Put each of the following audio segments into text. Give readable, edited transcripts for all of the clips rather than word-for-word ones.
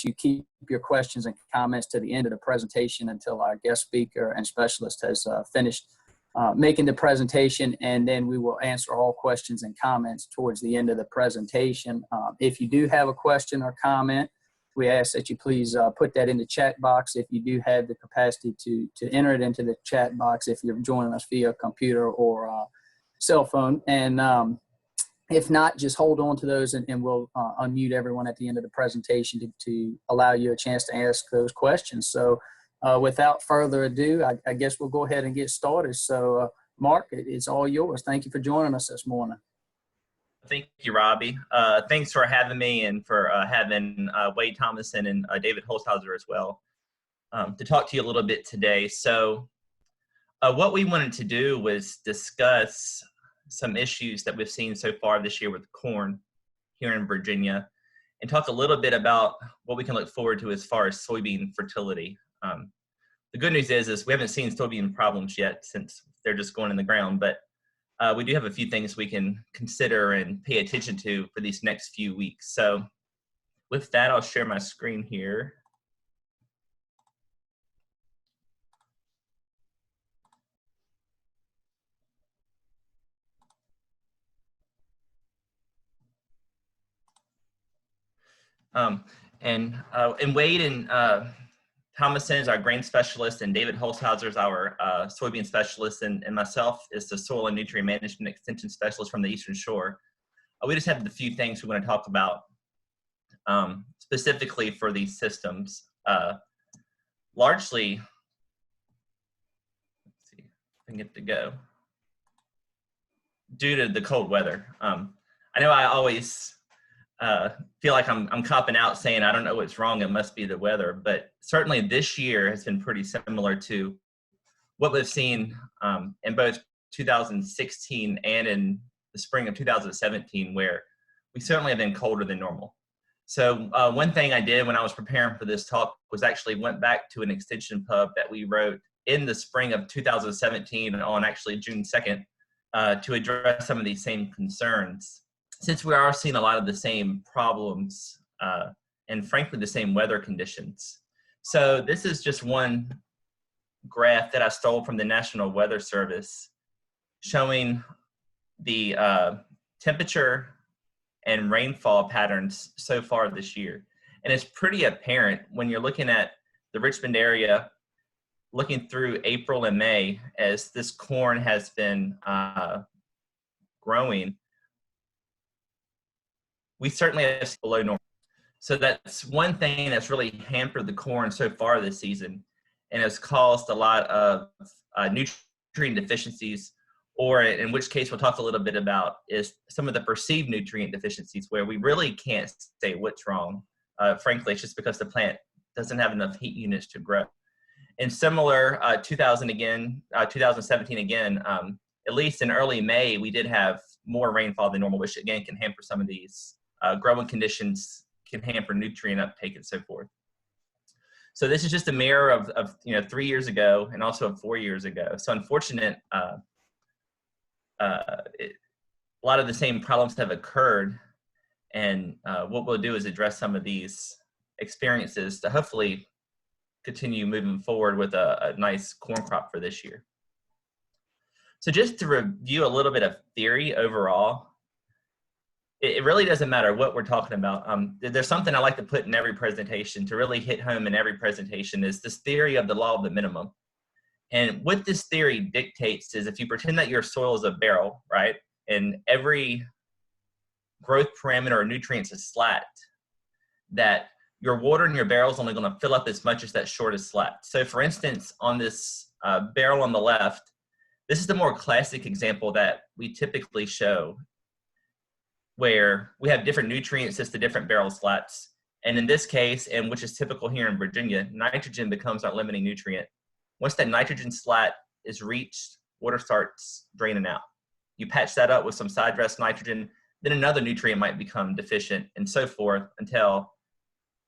you keep your questions and comments to the end of the presentation until our guest speaker and specialist has finished making the presentation, and then we will answer all questions and comments towards the end of the presentation. If you do have a question or comment, we ask that you please put that in the chat box if you do have the capacity to enter it into the chat box if you're joining us via computer or cell phone. And if not, just hold on to those and we'll unmute everyone at the end of the presentation to allow you a chance to ask those questions. So without further ado, I guess we'll go ahead and get started. So Mark, it's all yours. Thank you for joining us this morning. Thank you, Robbie. Thanks for having me and for having Wade Thomason and David Holzhauser as well to talk to you a little bit today. So what we wanted to do was discuss some issues that we've seen so far this year with corn here in Virginia and talk a little bit about what we can look forward to as far as soybean fertility. The good news is we haven't seen soybean problems yet since they're just going in the ground, but we do have a few things we can consider and pay attention to for these next few weeks. So with that, I'll share my screen here. And Wade and Thomason is our grain specialist, and David Holzhauser is our soybean specialist, and myself is the soil and nutrient management extension specialist from the Eastern Shore. We just have a few things we want to talk about specifically for these systems. Largely, let's see if I can get to go, due to the cold weather. I know I always feel like I'm copping out saying I don't know what's wrong, it must be the weather, but certainly this year has been pretty similar to what we've seen in both 2016 and in the spring of 2017, where we certainly have been colder than normal. So one thing I did when I was preparing for this talk was actually went back to an extension pub that we wrote in the spring of 2017 on actually June 2nd to address some of these same concerns. Since we are seeing a lot of the same problems and frankly the same weather conditions. So this is just one graph that I stole from the National Weather Service showing the temperature and rainfall patterns so far this year. And it's pretty apparent when you're looking at the Richmond area, looking through April and May, as this corn has been growing, we certainly have below normal. So that's one thing that's really hampered the corn so far this season and has caused a lot of nutrient deficiencies, or in which case we'll talk a little bit about is some of the perceived nutrient deficiencies where we really can't say what's wrong. Frankly, it's just because the plant doesn't have enough heat units to grow. And similar, 2017 again, at least in early May, we did have more rainfall than normal, which again can hamper some of these growing conditions, can hamper nutrient uptake and so forth. So this is just a mirror of 3 years ago and also 4 years ago. So unfortunate, a lot of the same problems have occurred, and what we'll do is address some of these experiences to hopefully continue moving forward with a nice corn crop for this year. So just to review a little bit of theory overall, it really doesn't matter what we're talking about. There's something I like to put in every presentation to really hit home in every presentation is this theory of the law of the minimum. And what this theory dictates is if you pretend that your soil is a barrel, right, and every growth parameter or nutrients is slat, that your water in your barrel is only going to fill up as much as that shortest slat. So for instance, on this barrel on the left, this is the more classic example that we typically show, where we have different nutrients as the different barrel slats. And in this case, and which is typical here in Virginia, nitrogen becomes our limiting nutrient. Once that nitrogen slat is reached, water starts draining out. You patch that up with some side dress nitrogen, then another nutrient might become deficient and so forth until,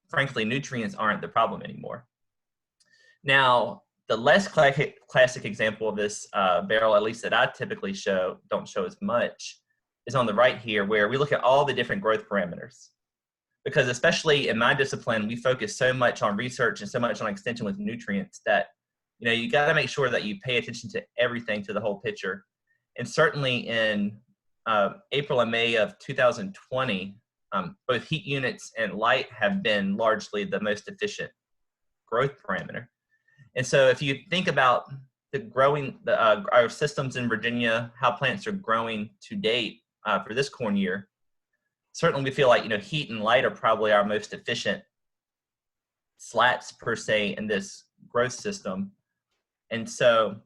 frankly, nutrients aren't the problem anymore. Now, the less classic example of this barrel, at least that I typically don't show as much, is on the right here, where we look at all the different growth parameters. because especially in my discipline, we focus so much on research and so much on extension with nutrients that, you got to make sure that you pay attention to everything, to the whole picture. And certainly in April and May of 2020, both heat units and light have been largely the most efficient growth parameter. And so if you think about our systems in Virginia, how plants are growing to date for this corn year, certainly we feel like, heat and light are probably our most efficient slats per se in this growth system. And so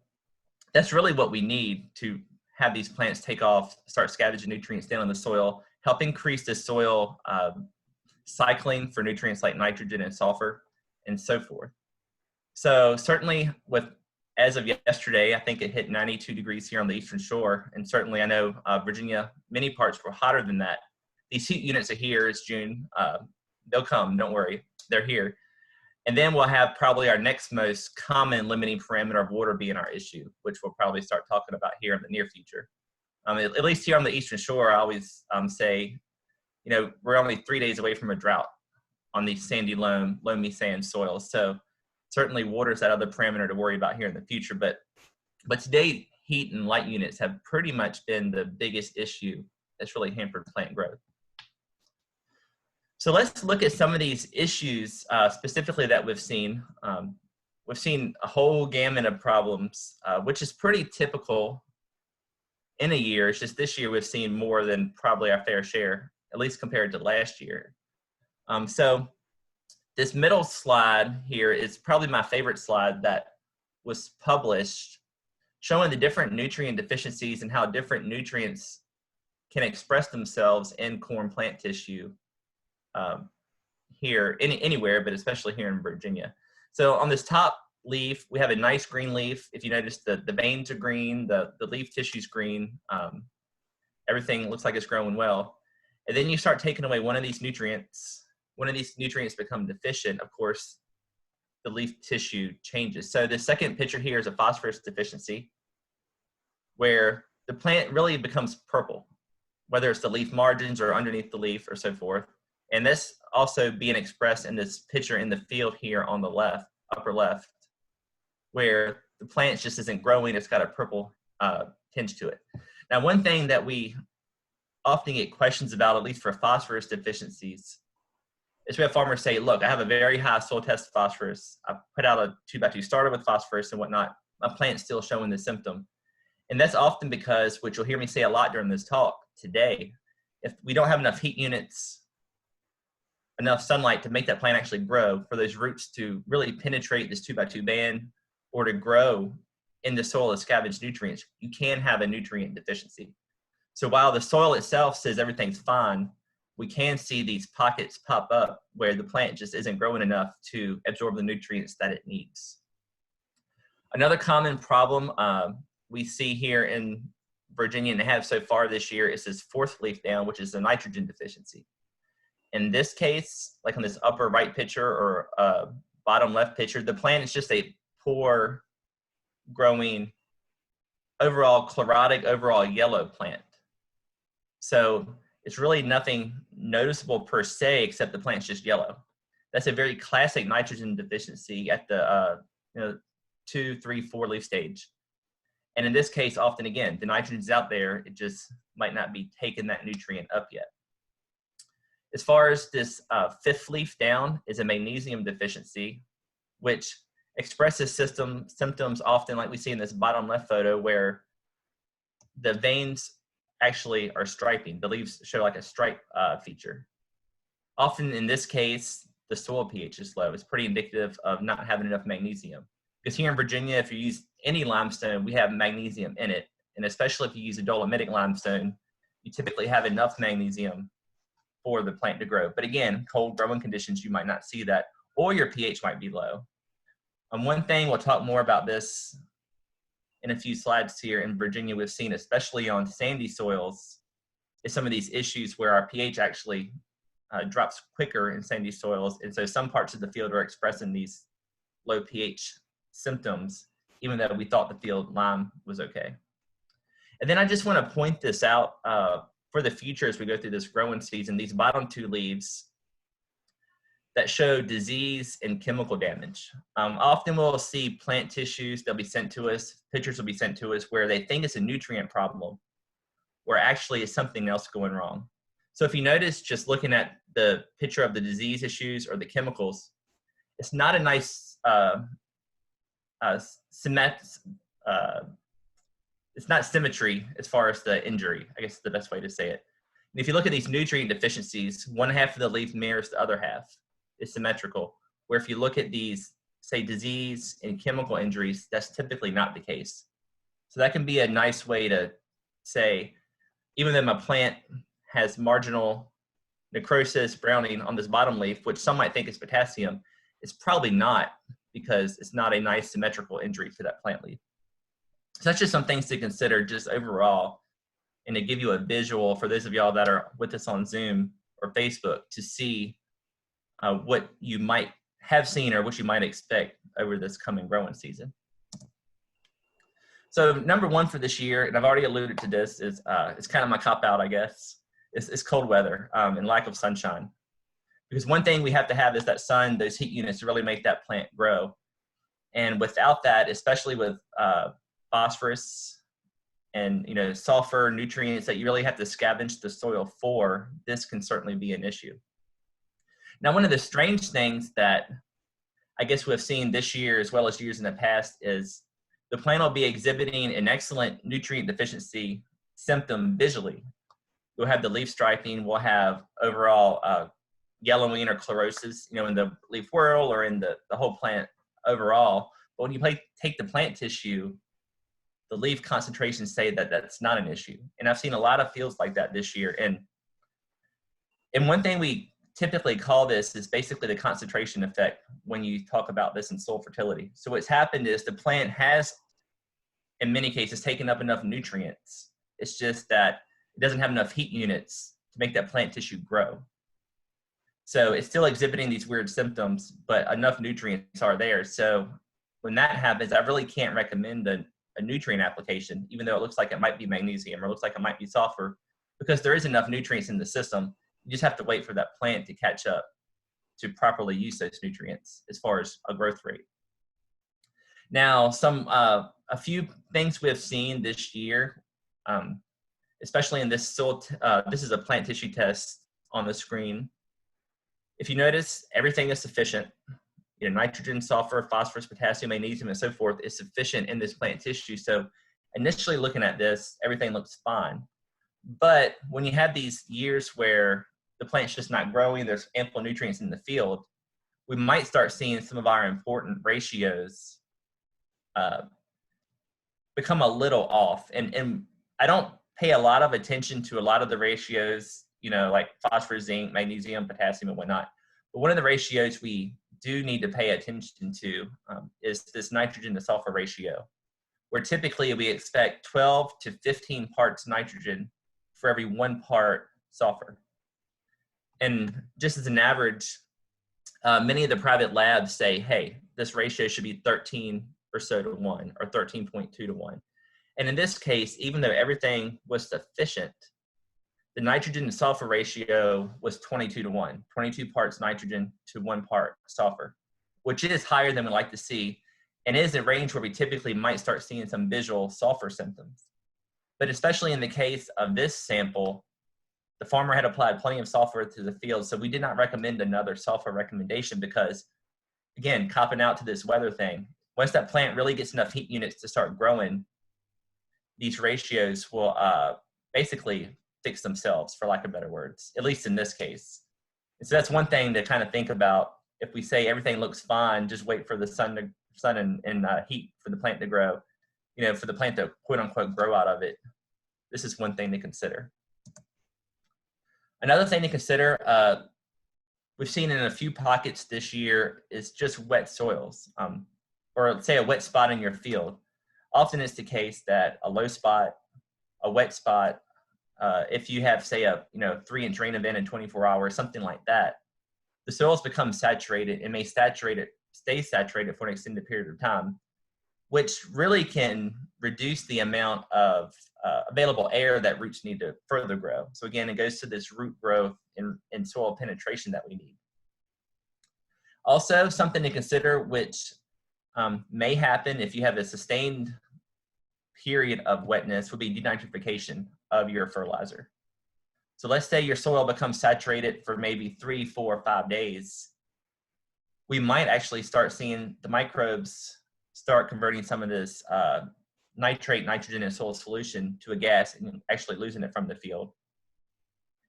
that's really what we need to have these plants take off, start scavenging nutrients down in the soil, help increase the soil cycling for nutrients like nitrogen and sulfur and so forth. So certainly as of yesterday, I think it hit 92 degrees here on the Eastern Shore. And certainly I know Virginia, many parts were hotter than that. These heat units are here. It's June. They'll come, don't worry, they're here. And then we'll have probably our next most common limiting parameter of water being our issue, which we'll probably start talking about here in the near future. At least here on the Eastern Shore, I always say, we're only 3 days away from a drought on these sandy loamy sand soils. So certainly water is that other parameter to worry about here in the future. But today, heat and light units have pretty much been the biggest issue that's really hampered plant growth. So let's look at some of these issues specifically that we've seen. We've seen a whole gamut of problems, which is pretty typical in a year. It's just this year we've seen more than probably our fair share, at least compared to last year. So this middle slide here is probably my favorite slide that was published, showing the different nutrient deficiencies and how different nutrients can express themselves in corn plant tissue. Here, anywhere, but especially here in Virginia. So on this top leaf, we have a nice green leaf. If you notice, the veins are green, the leaf tissue's green. Everything looks like it's growing well. And then you start taking away one of these nutrients become deficient, of course, the leaf tissue changes. So the second picture here is a phosphorus deficiency, where the plant really becomes purple, whether it's the leaf margins or underneath the leaf or so forth. And this also being expressed in this picture in the field here on the left, upper left, where the plant just isn't growing. It's got a purple tinge to it. Now, one thing that we often get questions about, at least for phosphorus deficiencies, is we have farmers say, look, I have a very high soil test phosphorus. I put out a 2x2 starter with phosphorus and whatnot. My plant's still showing the symptom. And that's often because, which you'll hear me say a lot during this talk today, if we don't have enough heat units, enough sunlight to make that plant actually grow, for those roots to really penetrate this 2x2 band or to grow in the soil as scavenged nutrients, you can have a nutrient deficiency. So while the soil itself says everything's fine, we can see these pockets pop up where the plant just isn't growing enough to absorb the nutrients that it needs. Another common problem we see here in Virginia and have so far this year is this fourth leaf down, which is the nitrogen deficiency. In this case, like on this upper right picture or bottom left picture, the plant is just a poor growing, overall chlorotic, overall yellow plant. So it's really nothing noticeable per se, except the plant's just yellow. That's a very classic nitrogen deficiency at the 2, 3, 4 leaf stage. And in this case, often again, the nitrogen's out there, it just might not be taking that nutrient up yet. As far as this fifth leaf down is a magnesium deficiency, which expresses symptoms often like we see in this bottom left photo, where the veins actually are striping. The leaves show like a stripe feature. Often in this case, the soil pH is low. It's pretty indicative of not having enough magnesium. Because here in Virginia, if you use any limestone, we have magnesium in it. And especially if you use a dolomitic limestone, you typically have enough magnesium for the plant to grow. But again, cold growing conditions, you might not see that, or your pH might be low. One thing, we'll talk more about this in a few slides here in Virginia, we've seen, especially on sandy soils, is some of these issues where our pH actually drops quicker in sandy soils. And so some parts of the field are expressing these low pH symptoms, even though we thought the field lime was okay. And then I just want to point this out for the future as we go through this growing season. These bottom two leaves that show disease and chemical damage. Often we'll see plant tissues, they'll be sent to us, pictures will be sent to us where they think it's a nutrient problem, where actually it's something else going wrong. So if you notice, just looking at the picture of the disease issues or the chemicals, it's not a nice it's not symmetry as far as the injury, I guess is the best way to say it. And if you look at these nutrient deficiencies, one half of the leaf mirrors the other half. It's symmetrical. Where if you look at these, say, disease and chemical injuries, that's typically not the case. So that can be a nice way to say, even though my plant has marginal necrosis, browning on this bottom leaf, which some might think is potassium, it's probably not, because it's not a nice symmetrical injury to that plant leaf. So that's just some things to consider just overall, and to give you a visual for those of y'all that are with us on Zoom or Facebook to see what you might have seen or what you might expect over this coming growing season. So number one for this year, and I've already alluded to this, is it's kind of my cop-out, I guess, is cold weather and lack of sunshine. Because one thing we have to have is that sun, those heat units, to really make that plant grow. And without that, especially with phosphorus and sulfur nutrients that you really have to scavenge the soil for, this can certainly be an issue. Now, one of the strange things that I guess we've seen this year as well as years in the past is the plant will be exhibiting an excellent nutrient deficiency symptom visually. We'll have the leaf striping, we'll have overall yellowing or chlorosis, in the leaf whorl or in the whole plant overall. But when you take the plant tissue, the leaf concentrations say that that's not an issue. And I've seen a lot of fields like that this year. And one thing we typically call this is basically the concentration effect when you talk about this in soil fertility. So what's happened is the plant has, in many cases, taken up enough nutrients. It's just that it doesn't have enough heat units to make that plant tissue grow. So it's still exhibiting these weird symptoms, but enough nutrients are there. So when that happens, I really can't recommend a nutrient application, even though it looks like it might be magnesium or looks like it might be sulfur, because there is enough nutrients in the system. You just have to wait for that plant to catch up to properly use those nutrients as far as a growth rate. Now, a few things we've seen this year, especially in this soil, this is a plant tissue test on the screen. If you notice, everything is sufficient. Nitrogen, sulfur, phosphorus, potassium, magnesium, and so forth is sufficient in this plant tissue. So initially looking at this, everything looks fine. But when you have these years where the plant's just not growing, there's ample nutrients in the field, we might start seeing some of our important ratios become a little off. And I don't pay a lot of attention to a lot of the ratios, like phosphorus, zinc, magnesium, potassium, and whatnot. But one of the ratios we do need to pay attention to is this nitrogen to sulfur ratio, where typically we expect 12 to 15 parts nitrogen for every 1 part sulfur. And just as an average, many of the private labs say, hey, this ratio should be 13 or so to 1 or 13.2 to 1. And in this case, even though everything was sufficient, the nitrogen to sulfur ratio was 22 to 1, 22 parts nitrogen to 1 part sulfur, which is higher than we like to see, and is a range where we typically might start seeing some visual sulfur symptoms. But especially in the case of this sample, the farmer had applied plenty of sulfur to the field, so we did not recommend another sulfur recommendation because, again, copping out to this weather thing, once that plant really gets enough heat units to start growing, these ratios will basically fix themselves, for lack of better words, at least in this case. And so that's one thing to kind of think about. If we say everything looks fine, just wait for the sun and heat for the plant to grow, for the plant to quote unquote grow out of it. This is one thing to consider. Another thing to consider, we've seen in a few pockets this year, is just wet soils, or say a wet spot in your field. Often it's the case that a low spot, a wet spot, if you have, say, a 3-inch rain event in 24 hours, something like that, the soils become saturated and may stay saturated for an extended period of time, which really can reduce the amount of available air that roots need to further grow. So again, it goes to this root growth and soil penetration that we need. Also, something to consider, which may happen if you have a sustained period of wetness, would be denitrification of your fertilizer. So let's say your soil becomes saturated for maybe 3, 4, 5 days. We might actually start seeing the microbes start converting some of this nitrate, nitrogen in soil solution to a gas and actually losing it from the field.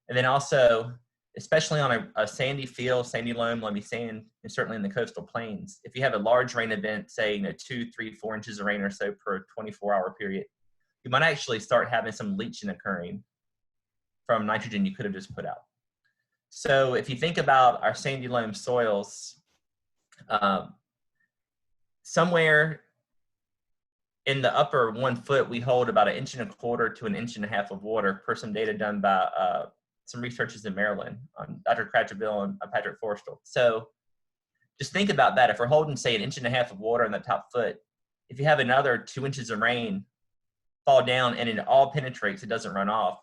And then also, especially on a sandy field, sandy loam, loamy sand, and certainly in the coastal plains, if you have a large rain event, say 2, 3, 4 inches of rain or so per 24-hour period, you might actually start having some leaching occurring from nitrogen you could have just put out. So if you think about our sandy loam soils, somewhere in the upper 1 foot, we hold about 1.25 inches to 1.5 inches of water per some data done by some researchers in Maryland, Dr. Cratchville and Patrick Forrestal. So just think about that. If we're holding, say, 1.5 inches of water in the top foot, if you have another 2 inches of rain fall down and it all penetrates, it doesn't run off,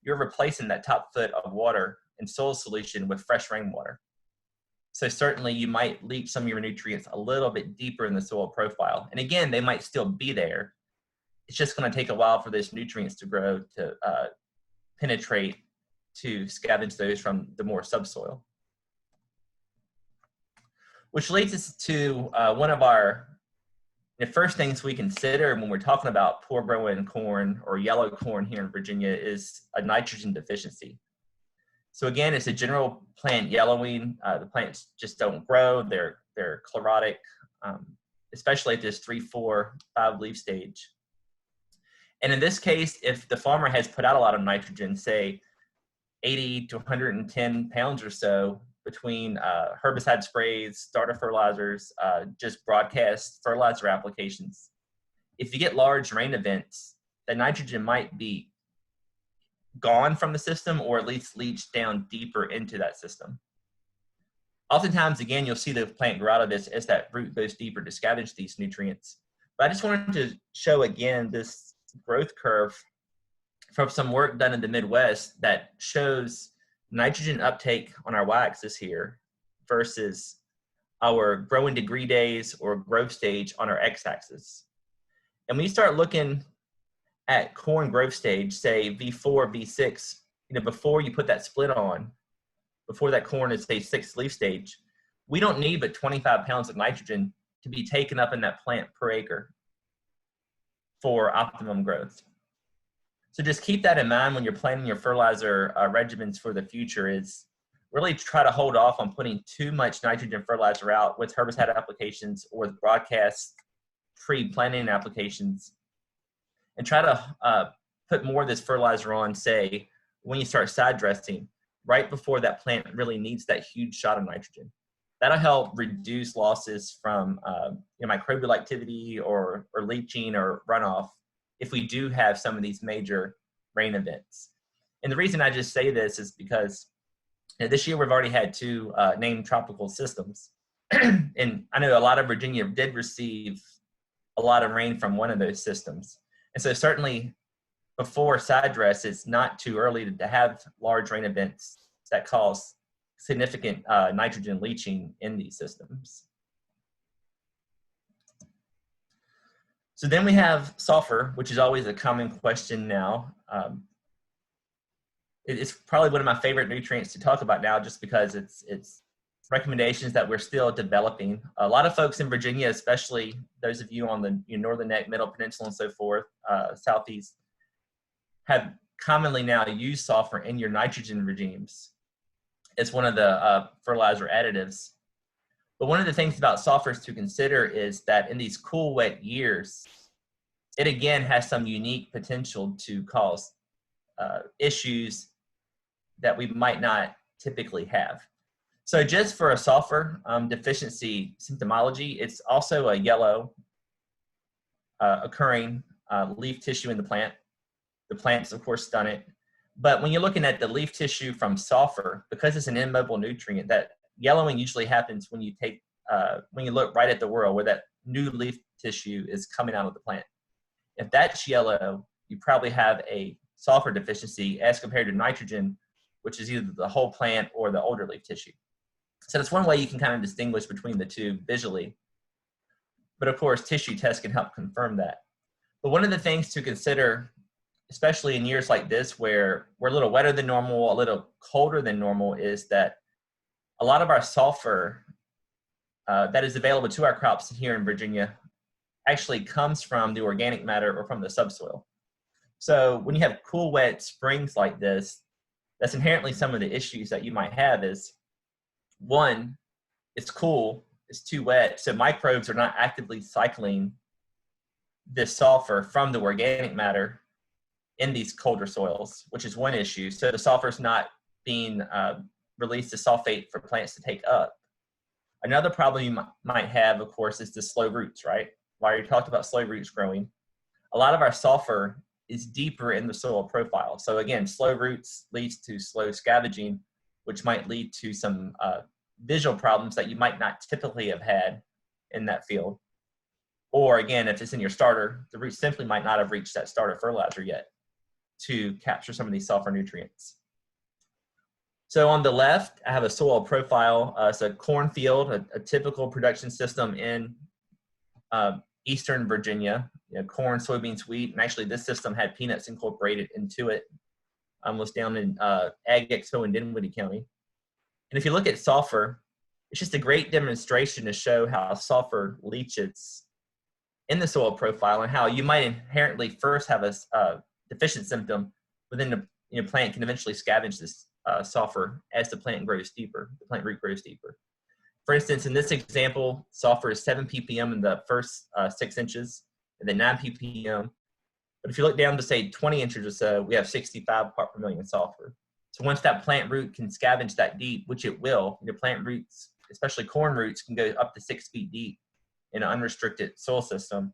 you're replacing that top foot of water in soil solution with fresh rainwater. So certainly you might leach some of your nutrients a little bit deeper in the soil profile. And again, they might still be there. It's just going to take a while for those nutrients to grow, to penetrate, to scavenge those from the more subsoil. Which leads us to one of the first things we consider when we're talking about poor growing corn or yellow corn here in Virginia is a nitrogen deficiency. So again, it's a general plant yellowing. The plants just don't grow. They're chlorotic, especially at this 3, 4, 5 leaf stage. And in this case, if the farmer has put out a lot of nitrogen, say 80 to 110 pounds or so between herbicide sprays, starter fertilizers, just broadcast fertilizer applications, if you get large rain events, the nitrogen might be gone from the system or at least leached down deeper into that system. Oftentimes, again, you'll see the plant grow out of this as that root goes deeper to scavenge these nutrients. But I just wanted to show again this growth curve from some work done in the Midwest that shows nitrogen uptake on our y-axis here versus our growing degree days or growth stage on our x-axis. And when you start looking at corn growth stage, say V4, V6, before you put that split on, before that corn is, say, 6th leaf stage, we don't need but 25 pounds of nitrogen to be taken up in that plant per acre for optimum growth. So just keep that in mind when you're planning your fertilizer regimens for the future, is really try to hold off on putting too much nitrogen fertilizer out with herbicide applications or with broadcast pre-planting applications, and try to put more of this fertilizer on, say, when you start side dressing, right before that plant really needs that huge shot of nitrogen. That'll help reduce losses from microbial activity or leaching or runoff if we do have some of these major rain events. And the reason I just say this is because this year we've already had 2 named tropical systems. And I know a lot of Virginia did receive a lot of rain from one of those systems. And so certainly before side dress, it's not too early to have large rain events that cause significant nitrogen leaching in these systems. So then we have sulfur, which is always a common question now. It's probably one of my favorite nutrients to talk about now, just because it's recommendations that we're still developing. A lot of folks in Virginia, especially those of you on the Northern Neck, Middle Peninsula, and so forth, Southeast, have commonly now used sulfur in your nitrogen regimes. It's one of the fertilizer additives. But one of the things about sulfurs to consider is that in these cool, wet years, it again has some unique potential to cause issues that we might not typically have. So just for a sulfur deficiency symptomology, it's also a yellow occurring leaf tissue in the plant. The plant's, of course, stunted. But when you're looking at the leaf tissue from sulfur, because it's an immobile nutrient, that yellowing usually happens when you take, when you look right at the whorl where that new leaf tissue is coming out of the plant. If that's yellow, you probably have a sulfur deficiency as compared to nitrogen, which is either the whole plant or the older leaf tissue. So that's one way you can kind of distinguish between the two visually. But of course, tissue tests can help confirm that. But one of the things to consider, especially in years like this where we're a little wetter than normal, a little colder than normal, is that a lot of our sulfur that is available to our crops here in Virginia actually comes from the organic matter or from the subsoil. So when you have cool, wet springs like this, that's inherently some of the issues that you might have is, one, it's cool, it's too wet, so microbes are not actively cycling this sulfur from the organic matter in these colder soils, which is one issue. So the sulfur is not being released as sulfate for plants to take up. Another problem you might have, of course, is the slow roots, right? While you talked about slow roots growing, a lot of our sulfur is deeper in the soil profile. So again, slow roots leads to slow scavenging, which might lead to some visual problems that you might not typically have had in that field. Or again, if it's in your starter, the roots simply might not have reached that starter fertilizer yet to capture some of these sulfur nutrients. So on the left, I have a soil profile. It's a cornfield, a typical production system in Eastern Virginia. You know, corn, soybeans, wheat, and actually this system had peanuts incorporated into it. Was down in Ag Expo in Dinwiddie County. And if you look at sulfur, it's just a great demonstration to show how sulfur leaches in the soil profile and how you might inherently first have a deficient symptom, but then the plant can eventually scavenge this sulfur as the plant grows deeper, the plant root grows deeper. For instance, in this example, sulfur is 7 ppm in the first 6 inches, and then 9 ppm. But if you look down to say 20 inches or so, we have 65 part per million sulfur. So once that plant root can scavenge that deep, which it will, your plant roots, especially corn roots, can go up to 6 feet deep in an unrestricted soil system.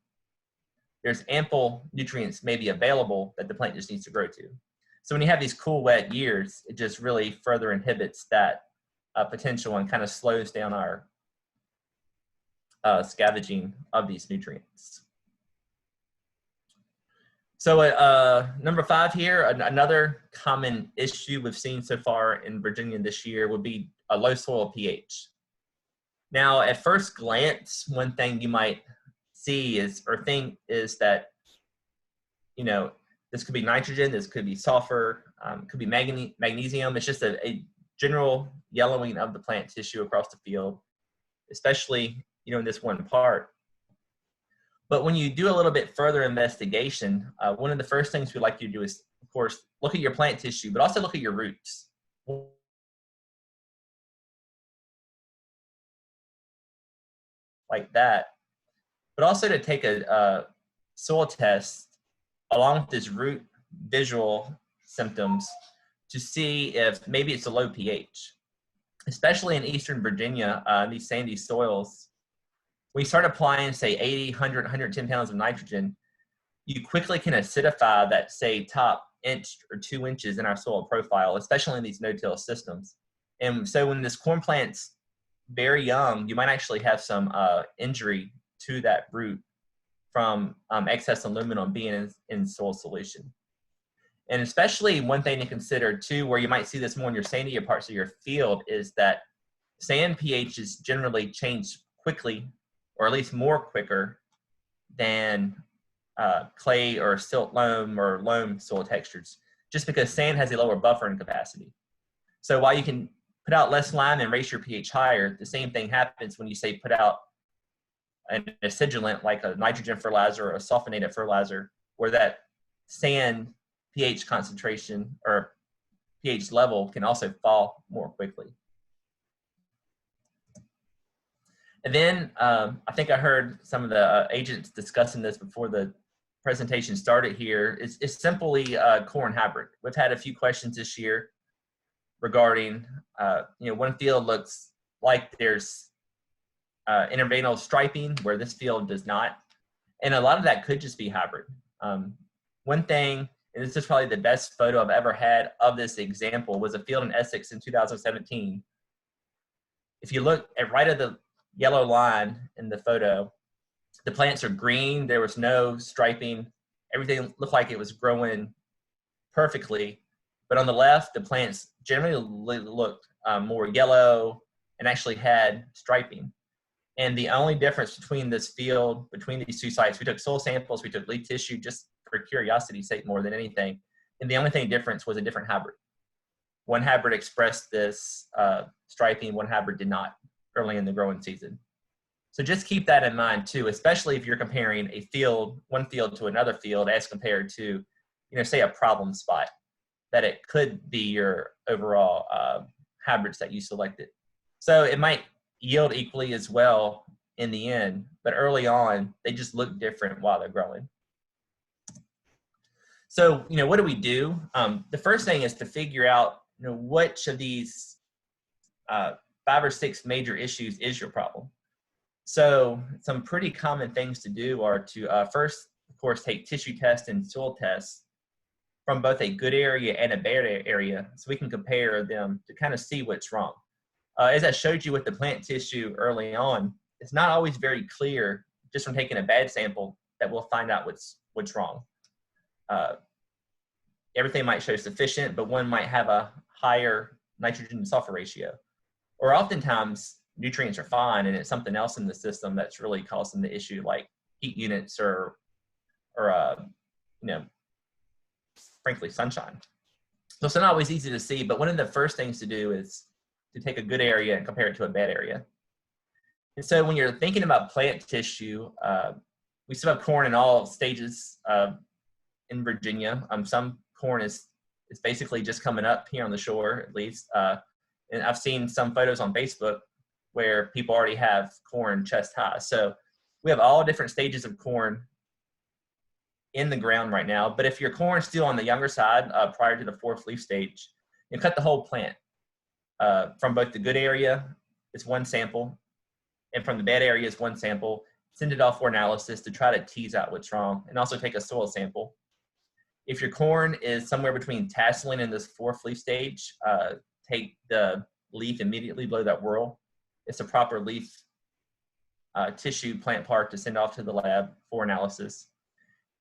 There's ample nutrients maybe available that the plant just needs to grow to. So when you have these cool, wet years, it just really further inhibits that potential and kind of slows down our scavenging of these nutrients. So number 5 here, another common issue we've seen so far in Virginia this year would be a low soil pH. Now, at first glance, one thing you might see is, or think is that, you know, this could be nitrogen, this could be sulfur, could be magnesium. It's just a general yellowing of the plant tissue across the field, especially, you know, in this one part. But when you do a little bit further investigation, one of the first things we like you to do is, of course, look at your plant tissue, but also look at your roots. Like that. But also to take a soil test along with this root visual symptoms to see if maybe it's a low pH. Especially in Eastern Virginia, these sandy soils, when you start applying, say, 80, 100, 110 pounds of nitrogen, you quickly can acidify that, say, top inch or 2 inches in our soil profile, especially in these no-till systems. And so when this corn plant's very young, you might actually have some injury to that root from excess aluminum being in soil solution. And especially one thing to consider too, where you might see this more in your sandier parts of your field, is that sand pHs generally change quickly, or at least more quicker than clay or silt loam or loam soil textures, just because sand has a lower buffering capacity. So while you can put out less lime and raise your pH higher, the same thing happens when you say put out an acidulant like a nitrogen fertilizer or a sulfonated fertilizer, where that sand pH concentration or pH level can also fall more quickly. And then I think I heard some of the agents discussing this before the presentation started here. It's simply corn hybrid. We've had a few questions this year regarding, you know, one field looks like there's interveinal striping where this field does not. And a lot of that could just be hybrid. One thing, and this is probably the best photo I've ever had of this example, was a field in Essex in 2017. If you look at right at the yellow line in the photo, the plants are green, there was no striping, everything looked like it was growing perfectly. But on the left, the plants generally looked more yellow and actually had striping. And the only difference between this field, between these two sites, we took soil samples, we took leaf tissue just for curiosity's sake more than anything. And the only thing difference was a different hybrid. One hybrid expressed this striping, one hybrid did not early in the growing season. So just keep that in mind too, especially if you're comparing a field, one field to another field as compared to, you know, say a problem spot, that it could be your overall hybrids that you selected. So it might yield equally as well in the end, but early on, they just look different while they're growing. So, you know, what do we do? The first thing is to figure out, you know, which of these 5 or 6 major issues is your problem. So some pretty common things to do are to first, of course, take tissue tests and soil tests from both a good area and a bad area so we can compare them to kind of see what's wrong. As I showed you with the plant tissue early on, it's not always very clear just from taking a bad sample that we'll find out what's wrong. Everything might show sufficient, but one might have a higher nitrogen to sulfur ratio. Or oftentimes nutrients are fine and it's something else in the system that's really causing the issue, like heat units or you know, frankly, sunshine. So it's not always easy to see, but one of the first things to do is to take a good area and compare it to a bad area. And so when you're thinking about plant tissue, we still have corn in all stages in Virginia. Some corn is basically just coming up here on the shore, at least. And I've seen some photos on Facebook where people already have corn chest high. So we have all different stages of corn in the ground right now. But if your corn's still on the younger side prior to the 4th leaf stage, you cut the whole plant. From both the good area, it's 1 sample, and from the bad area is 1 sample. Send it off for analysis to try to tease out what's wrong, and also take a soil sample. If your corn is somewhere between tasseling and this 4th leaf stage, take the leaf immediately below that whorl. It's a proper leaf tissue plant part to send off to the lab for analysis.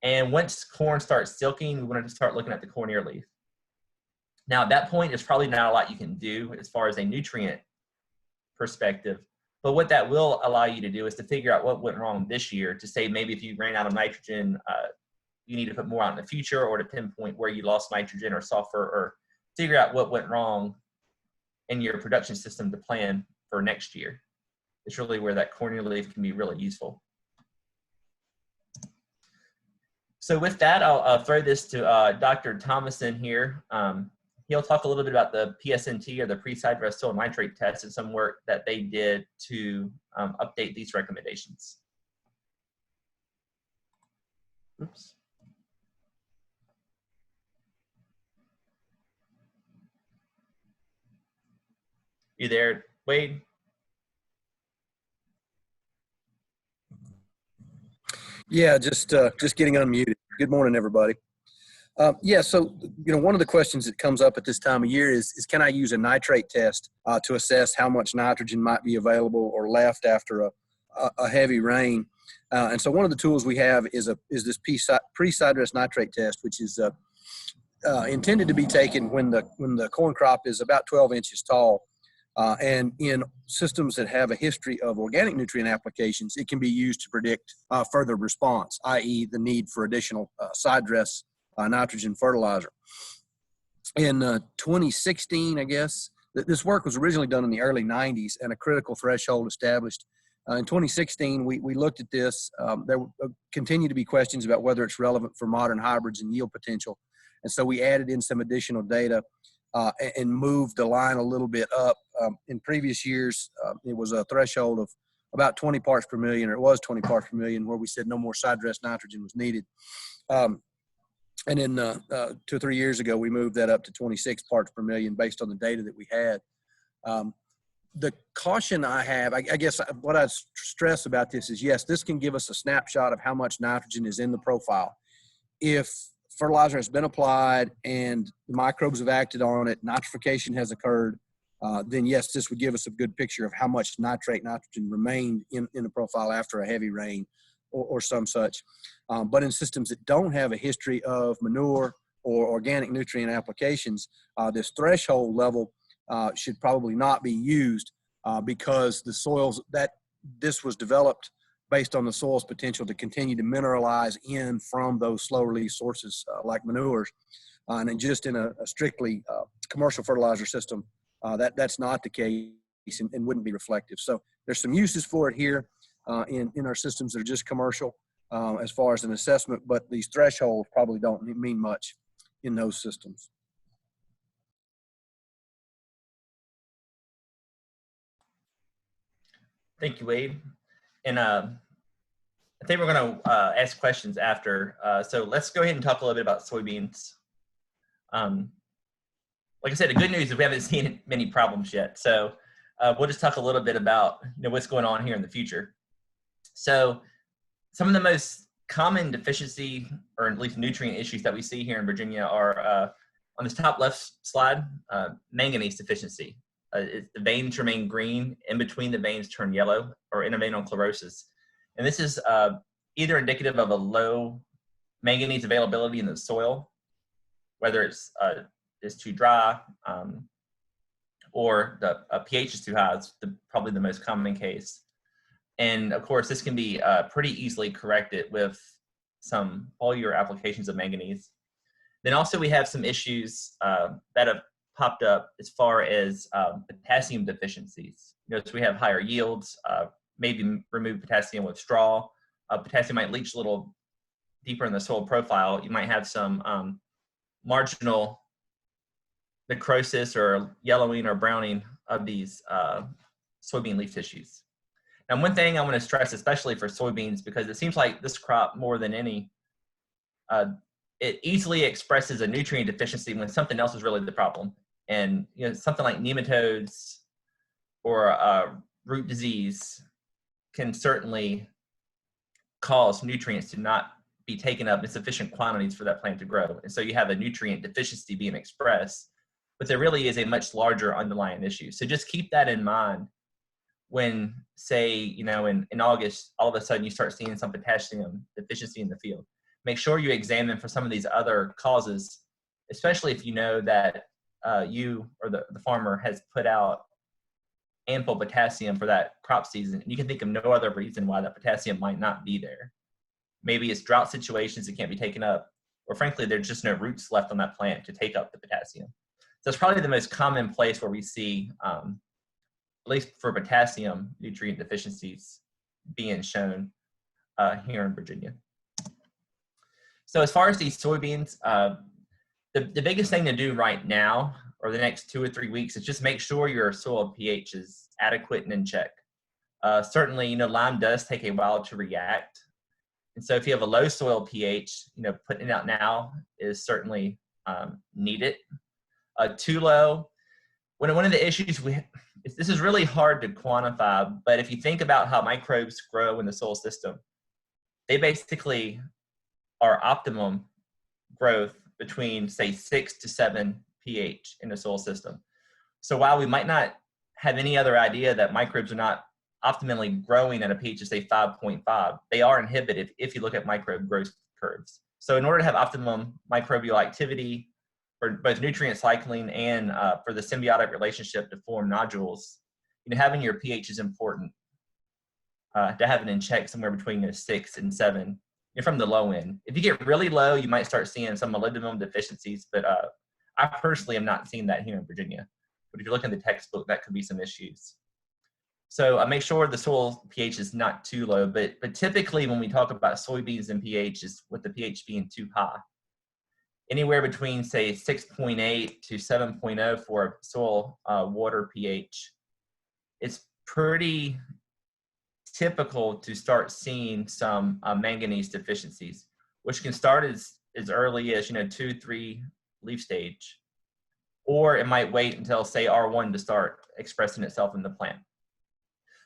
And once corn starts silking, we want to start looking at the corn ear leaf. Now, at that point, there's probably not a lot you can do as far as a nutrient perspective. But what that will allow you to do is to figure out what went wrong this year, to say maybe if you ran out of nitrogen, you need to put more out in the future, or to pinpoint where you lost nitrogen or sulfur, or figure out what went wrong in your production system to plan for next year. It's really where that corn ear leaf can be really useful. So with that, I'll throw this to Dr. Thomason here. He'll talk a little bit about the PSNT, or the pre-sidedress soil nitrate test, and some work that they did to update these recommendations. Oops. You there, Wade? Yeah, just getting unmuted. Good morning, everybody. Yeah, so, you know, one of the questions that comes up at this time of year is can I use a nitrate test to assess how much nitrogen might be available or left after a heavy rain? And so one of the tools we have is this pre-sidedress nitrate test, which is intended to be taken when the corn crop is about 12 inches tall. And in systems that have a history of organic nutrient applications, it can be used to predict further response, i.e. the need for additional sidedress nitrogen fertilizer. In 2016, I guess, this work was originally done in the early 90s and a critical threshold established. In 2016, we looked at this. There continue to be questions about whether it's relevant for modern hybrids and yield potential. And so we added in some additional data and moved the line a little bit up. In previous years, it was a threshold of about 20 parts per million, or it was 20 parts per million, where we said no more sidedress nitrogen was needed. And then 2 or 3 years ago, we moved that up to 26 parts per million based on the data that we had. The caution I have, I guess what I stress about this is, yes, this can give us a snapshot of how much nitrogen is in the profile. If fertilizer has been applied and the microbes have acted on it, nitrification has occurred, then yes, this would give us a good picture of how much nitrogen remained in the profile after a heavy rain or some such. But in systems that don't have a history of manure or organic nutrient applications, this threshold level should probably not be used. because the soils that this was developed based on the soil's potential to continue to mineralize in from those slow release sources like manures. And then just in a strictly commercial fertilizer system, that's not the case and wouldn't be reflective. So there's some uses for it here in our systems that are just commercial as far as an assessment, but these thresholds probably don't mean much in those systems. Thank you, Wade. And I think we're going to ask questions after. So let's go ahead and talk a little bit about soybeans. Like I said, the good news is we haven't seen many problems yet. So we'll just talk a little bit about what's going on here in the future. So some of the most common deficiency, or at least nutrient issues that we see here in Virginia are on this top left slide, manganese deficiency. The veins remain green, in between the veins turn yellow, or interveinal chlorosis. And this is either indicative of a low manganese availability in the soil, whether it's too dry or the pH is too high. It's probably the most common case. And of course, this can be pretty easily corrected with some foliar applications of manganese. Then also we have some issues that have popped up as far as potassium deficiencies. So we have higher yields, maybe remove potassium with straw. Potassium might leach a little deeper in the soil profile. You might have some marginal necrosis or yellowing or browning of these soybean leaf tissues. Now, one thing I want to stress, especially for soybeans, because it seems like this crop more than any, it easily expresses a nutrient deficiency when something else is really the problem. And something like nematodes or root disease can certainly cause nutrients to not be taken up in sufficient quantities for that plant to grow. And so you have a nutrient deficiency being expressed, but there really is a much larger underlying issue. So just keep that in mind when, say, in August, all of a sudden you start seeing some potassium deficiency in the field. Make sure you examine for some of these other causes, especially if you know that you or the farmer has put out ample potassium for that crop season. And you can think of no other reason why that potassium might not be there. Maybe it's drought situations that can't be taken up, or frankly, there's just no roots left on that plant to take up the potassium. So that's probably the most common place where we see, at least for potassium, nutrient deficiencies being shown here in Virginia. So as far as these soybeans, the biggest thing to do right now, or the next 2 or 3 weeks, is just make sure your soil pH is adequate and in check. Certainly, lime does take a while to react. And so if you have a low soil pH, putting it out now is certainly needed. Too low, one of the issues this is really hard to quantify, but if you think about how microbes grow in the soil system, they basically are optimum growth between, say, 6 to 7 pH in the soil system. So while we might not have any other idea that microbes are not optimally growing at a pH of, say, 5.5, they are inhibited if you look at microbe growth curves. So in order to have optimum microbial activity for both nutrient cycling and for the symbiotic relationship to form nodules, having your pH is important. To have it in check somewhere between 6 and 7 from the low end. If you get really low, you might start seeing some molybdenum deficiencies, but I personally am not seeing that here in Virginia. But if you look in the textbook, that could be some issues. So make sure the soil pH is not too low, but typically when we talk about soybeans and pH is with the pH being too high. Anywhere between, say, 6.8 to 7.0 for soil water pH, it's pretty typical to start seeing some manganese deficiencies, which can start as early as 2-3 leaf stage, or it might wait until, say, R1 to start expressing itself in the plant.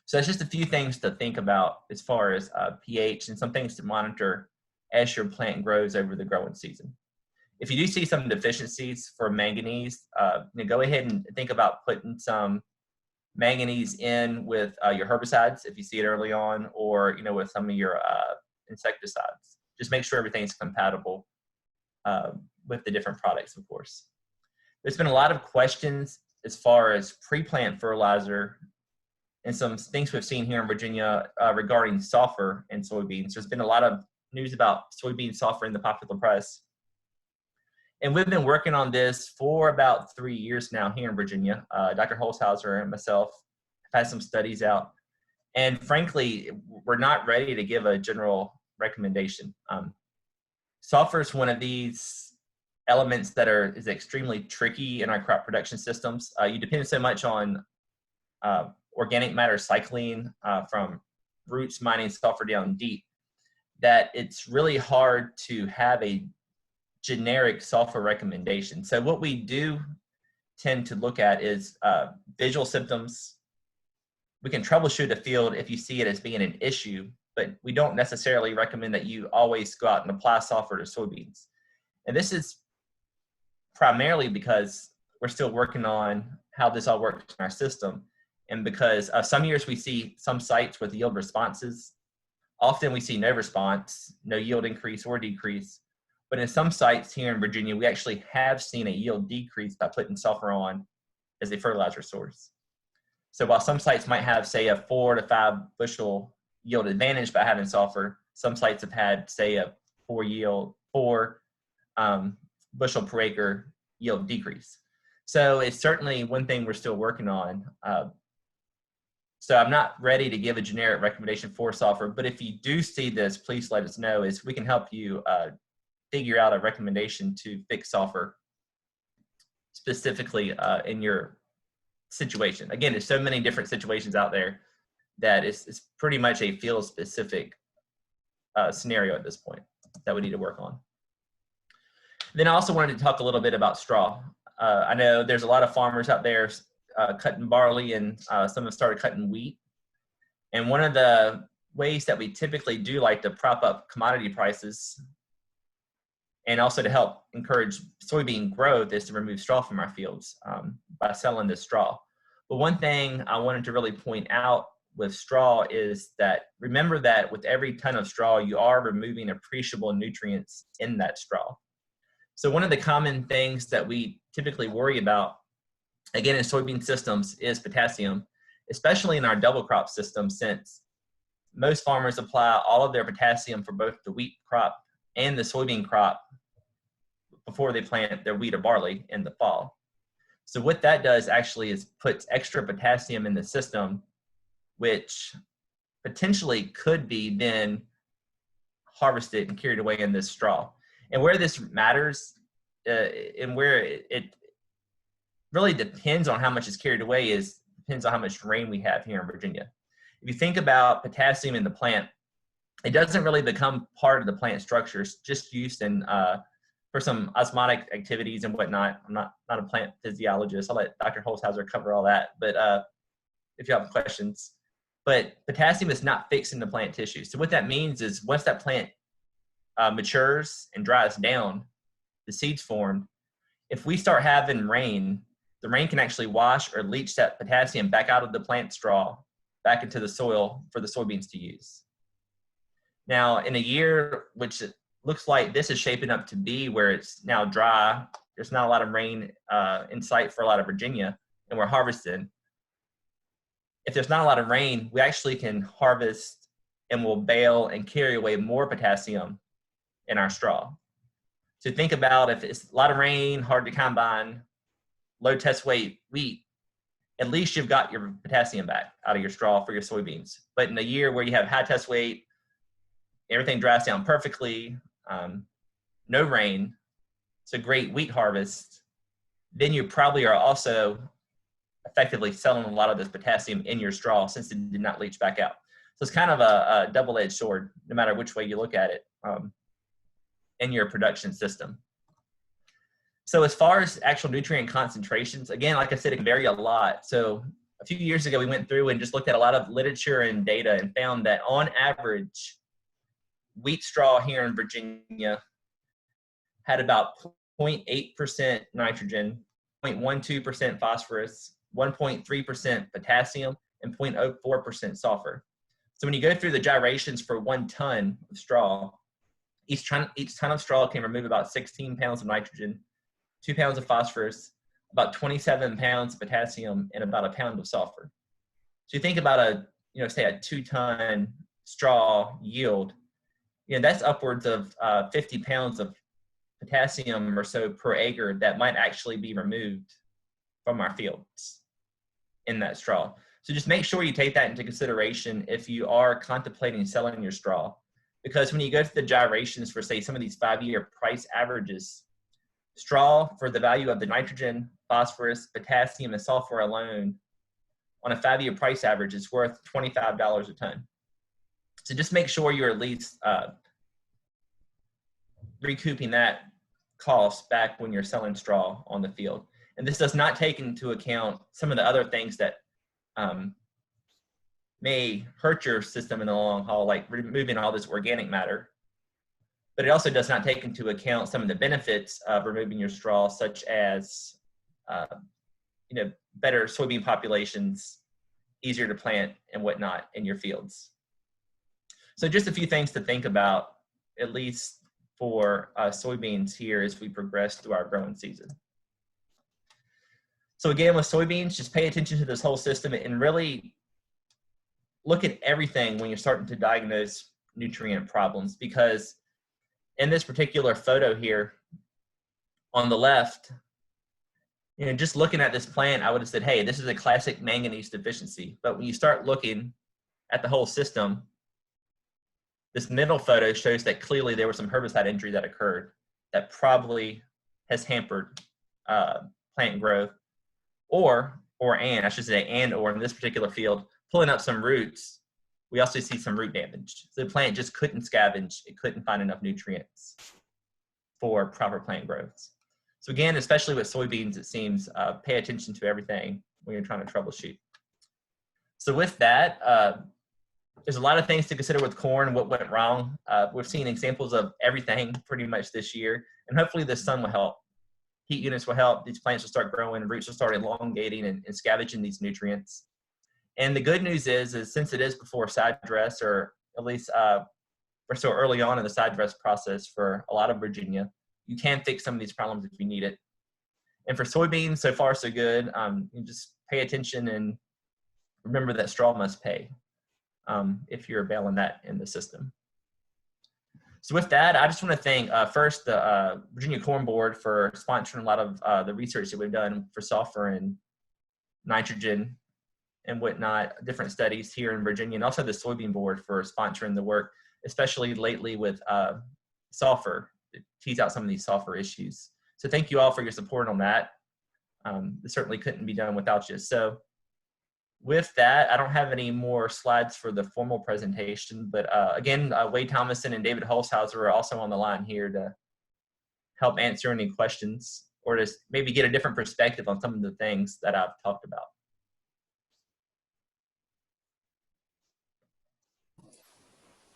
So it's just a few things to think about as far as pH and some things to monitor as your plant grows over the growing season. If you do see some deficiencies for manganese, go ahead and think about putting some manganese in with your herbicides if you see it early on, or with some of your insecticides. Just make sure everything's compatible with the different products, of course. There's been a lot of questions as far as pre-plant fertilizer and some things we've seen here in Virginia regarding sulfur in soybeans. There's been a lot of news about soybean sulfur in the popular press. And we've been working on this for about 3 years now here in Virginia. Dr. Holzhauser and myself have had some studies out. And frankly, we're not ready to give a general recommendation. Sulfur is one of these elements that is extremely tricky in our crop production systems. You depend so much on organic matter cycling from roots mining sulfur down deep that it's really hard to have a generic sulfur recommendation. So what we do tend to look at is visual symptoms. We can troubleshoot a field if you see it as being an issue, but we don't necessarily recommend that you always go out and apply sulfur to soybeans. And this is primarily because we're still working on how this all works in our system. And because some years we see some sites with yield responses. Often we see no response, no yield increase or decrease. But in some sites here in Virginia, we actually have seen a yield decrease by putting sulfur on as a fertilizer source. So while some sites might have, say, a 4 to 5 bushel yield advantage by having sulfur, some sites have had, say, a 4 bushel per acre yield decrease. So it's certainly one thing we're still working on. So I'm not ready to give a generic recommendation for sulfur, but if you do see this, please let us know, as we can help you figure out a recommendation to fix sulfur specifically in your situation. Again, there's so many different situations out there that it's pretty much a field specific scenario at this point that we need to work on. Then I also wanted to talk a little bit about straw. I know there's a lot of farmers out there cutting barley, and some have started cutting wheat. And one of the ways that we typically do like to prop up commodity prices and also to help encourage soybean growth is to remove straw from our fields by selling this straw. But one thing I wanted to really point out with straw is that remember that with every ton of straw, you are removing appreciable nutrients in that straw. So one of the common things that we typically worry about, again, in soybean systems is potassium, especially in our double crop system, since most farmers apply all of their potassium for both the wheat crop and the soybean crop before they plant their wheat or barley in the fall. So what that does actually is puts extra potassium in the system, which potentially could be then harvested and carried away in this straw. And where this matters and where it really depends on how much is carried away depends on how much rain we have here in Virginia. If you think about potassium in the plant, it doesn't really become part of the plant structure. It's just used in for some osmotic activities and whatnot. I'm not a plant physiologist. I'll let Dr. Holzhauser cover all that. But if you have questions, but potassium is not fixed in the plant tissue. So what that means is once that plant matures and dries down, the seeds formed. If we start having rain, the rain can actually wash or leach that potassium back out of the plant straw, back into the soil for the soybeans to use. Now, in a year, which it looks like this is shaping up to be where it's now dry, there's not a lot of rain in sight for a lot of Virginia, and we're harvesting. If there's not a lot of rain, we actually can harvest and we'll bale and carry away more potassium in our straw. So think about if it's a lot of rain, hard to combine, low test weight wheat, at least you've got your potassium back out of your straw for your soybeans. But in a year where you have high test weight, everything dries down perfectly, no rain, it's a great wheat harvest, then you probably are also effectively selling a lot of this potassium in your straw since it did not leach back out. So it's kind of a double-edged sword, no matter which way you look at it in your production system. So as far as actual nutrient concentrations, again, like I said, it can vary a lot. So a few years ago, we went through and just looked at a lot of literature and data and found that on average, wheat straw here in Virginia had about 0.8% nitrogen, 0.12% phosphorus, 1.3% potassium, and 0.04% sulfur. So when you go through the gyrations for 1 ton of straw, each ton of straw can remove about 16 pounds of nitrogen, 2 pounds of phosphorus, about 27 pounds of potassium, and about 1 pound of sulfur. So you think about say a 2-ton straw yield, that's upwards of 50 pounds of potassium or so per acre that might actually be removed from our fields in that straw. So just make sure you take that into consideration if you are contemplating selling your straw, because when you go to the gyrations for, say, some of these 5-year price averages, straw for the value of the nitrogen, phosphorus, potassium, and sulfur alone on a 5-year price average is worth $25 a ton. So just make sure you're at least recouping that cost back when you're selling straw on the field. And this does not take into account some of the other things that may hurt your system in the long haul, like removing all this organic matter. But it also does not take into account some of the benefits of removing your straw, such as better soybean populations, easier to plant and whatnot in your fields. So just a few things to think about, at least for soybeans here as we progress through our growing season. So again, with soybeans, just pay attention to this whole system and really look at everything when you're starting to diagnose nutrient problems, because in this particular photo here on the left, just looking at this plant, I would have said, hey, this is a classic manganese deficiency. But when you start looking at the whole system, this middle photo shows that clearly there was some herbicide injury that occurred that probably has hampered plant growth, or in this particular field, pulling up some roots, we also see some root damage. So the plant just couldn't scavenge. It couldn't find enough nutrients for proper plant growth. So again, especially with soybeans, it seems, pay attention to everything when you're trying to troubleshoot. So with that, there's a lot of things to consider with corn and what went wrong. We've seen examples of everything pretty much this year, and hopefully the sun will help. Heat units will help. These plants will start growing, roots will start elongating and scavenging these nutrients. And the good news is since it is before side dress, or at least we're so early on in the side dress process for a lot of Virginia, you can fix some of these problems if you need it. And for soybeans, so far so good. You just pay attention and remember that straw must pay if you're bailing that in the system. So with that, I just want to thank first the Virginia Corn Board for sponsoring a lot of the research that we've done for sulfur and nitrogen and whatnot, different studies here in Virginia, and also the Soybean Board for sponsoring the work, especially lately with sulfur, to tease out some of these sulfur issues. So thank you all for your support on that. It certainly couldn't be done without you. So with that, I don't have any more slides for the formal presentation, but again, Wade Thomason and David Holshauser are also on the line here to help answer any questions or to maybe get a different perspective on some of the things that I've talked about.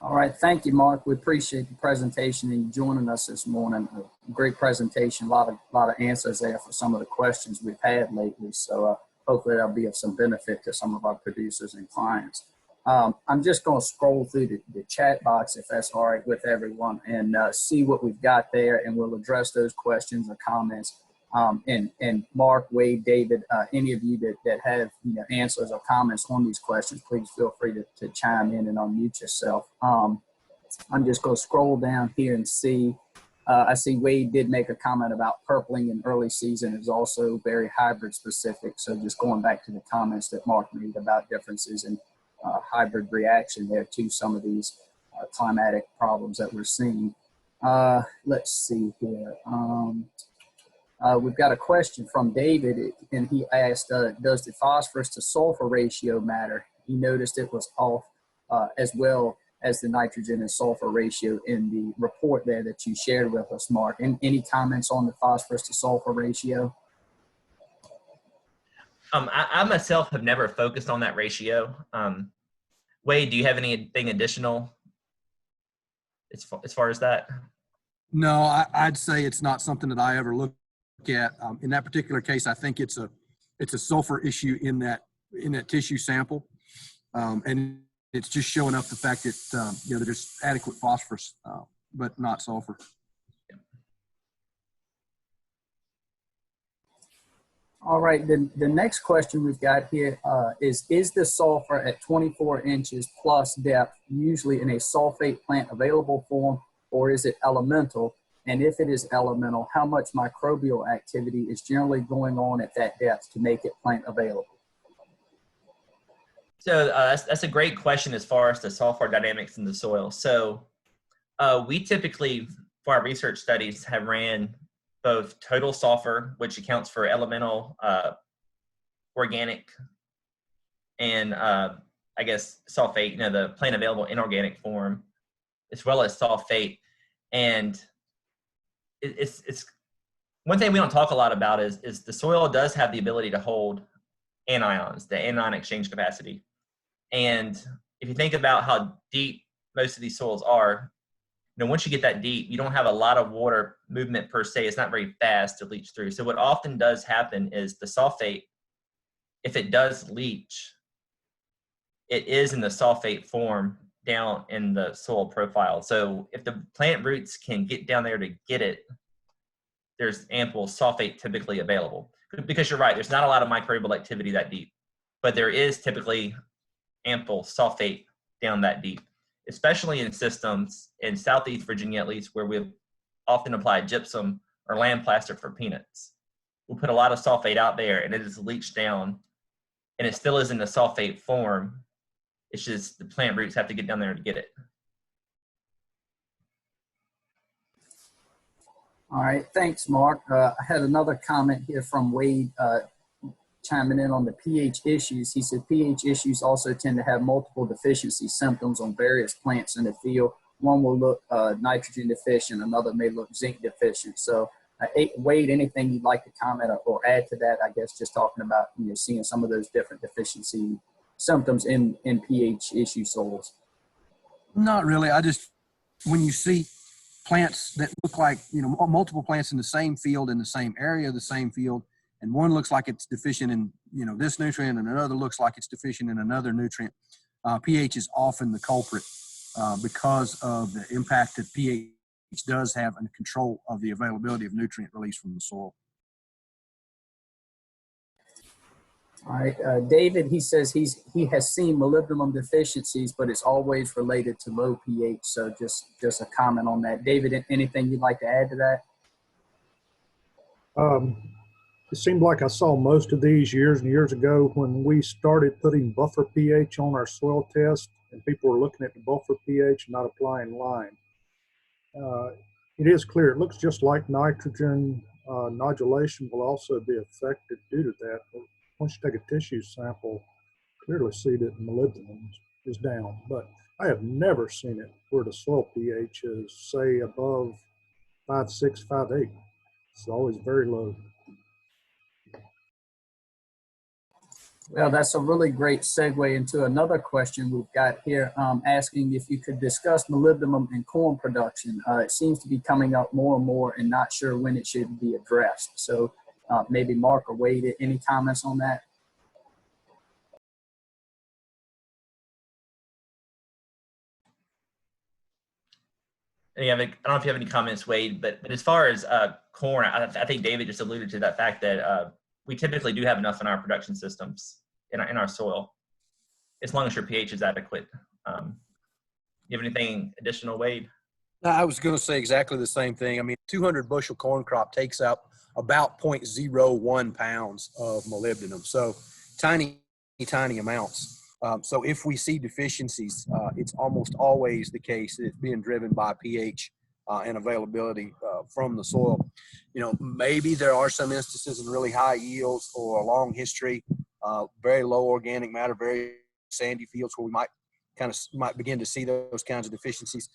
All right, thank you, Mark. We appreciate the presentation and you joining us this morning. A great presentation, a lot of answers there for some of the questions we've had lately. So hopefully that'll be of some benefit to some of our producers and clients. I'm just going to scroll through the chat box, if that's all right with everyone, and see what we've got there, and we'll address those questions or comments. And Mark, Wade, David, any of you that have answers or comments on these questions, please feel free to chime in and unmute yourself. I'm just going to scroll down here and see. I see Wade did make a comment about purpling in early season is also very hybrid specific. So just going back to the comments that Mark made about differences in hybrid reaction there to some of these climatic problems that we're seeing. Let's see here. We've got a question from David, and he asked, does the phosphorus to sulfur ratio matter? He noticed it was off as well as the nitrogen and sulfur ratio in the report there that you shared with us, Mark. And any comments on the phosphorus to sulfur ratio? I myself have never focused on that ratio. Wade, do you have anything additional as far as that? No, I'd say it's not something that I ever look at. In that particular case, I think it's a sulfur issue in that tissue sample, and it's just showing up the fact that there's adequate phosphorus, but not sulfur. All right, the next question we've got here is the sulfur at 24 inches plus depth usually in a sulfate plant available form, or is it elemental? And if it is elemental, how much microbial activity is generally going on at that depth to make it plant available? So that's a great question as far as the sulfur dynamics in the soil. So we typically, for our research studies, have ran both total sulfur, which accounts for elemental, organic, and I guess sulfate, the plant available inorganic form, as well as sulfate. And it's one thing we don't talk a lot about is the soil does have the ability to hold anions, the anion exchange capacity. And if you think about how deep most of these soils are, once you get that deep, you don't have a lot of water movement per se. It's not very fast to leach through. So what often does happen is the sulfate, if it does leach, it is in the sulfate form down in the soil profile. So if the plant roots can get down there to get it, there's ample sulfate typically available. Because you're right, there's not a lot of microbial activity that deep, but there is typically ample sulfate down that deep, especially in systems in Southeast Virginia, at least, where we've often applied gypsum or land plaster for peanuts. We'll put a lot of sulfate out there and it is leached down, and it still is in the sulfate form. It's just the plant roots have to get down there to get it. All right, thanks, Mark. I had another comment here from Wade chiming in on the pH issues. He said pH issues also tend to have multiple deficiency symptoms on various plants in the field. One will look nitrogen deficient, another may look zinc deficient. So Wade, anything you'd like to comment or add to that? I guess just talking about seeing some of those different deficiency symptoms in pH issue soils. Not really. When you see plants that look like, multiple plants in the same field, in the same area, the same field, and one looks like it's deficient in, this nutrient, and another looks like it's deficient in another nutrient, pH is often the culprit because of the impact that pH does have on the control of the availability of nutrient release from the soil. All right, David, he says he has seen molybdenum deficiencies, but it's always related to low pH. So just a comment on that. David, anything you'd like to add to that? It seemed like I saw most of these years and years ago when we started putting buffer pH on our soil test, and people were looking at the buffer pH and not applying lime. It is clear. It looks just like nitrogen. Nodulation will also be affected due to that. But once you take a tissue sample, clearly see that molybdenum is down. But I have never seen it where the soil pH is, say, above 5.6, 5.8. It's always very low. Well, that's a really great segue into another question we've got here, asking if you could discuss molybdenum in corn production. It seems to be coming up more and more, and not sure when it should be addressed. So maybe Mark or Wade, any comments on that? Yeah, I don't know if you have any comments, Wade, but as far as corn, I think David just alluded to that fact that we typically do have enough in our production systems in our soil, as long as your pH is adequate. You have anything additional, Wade? I was going to say exactly the same thing. I mean, 200 bushel corn crop takes up about 0.01 pounds of molybdenum. So tiny amounts. So if we see deficiencies, it's almost always the case that it's being driven by pH and availability from the soil. Maybe there are some instances in really high yields or a long history, very low organic matter, very sandy fields where we might begin to see those kinds of deficiencies.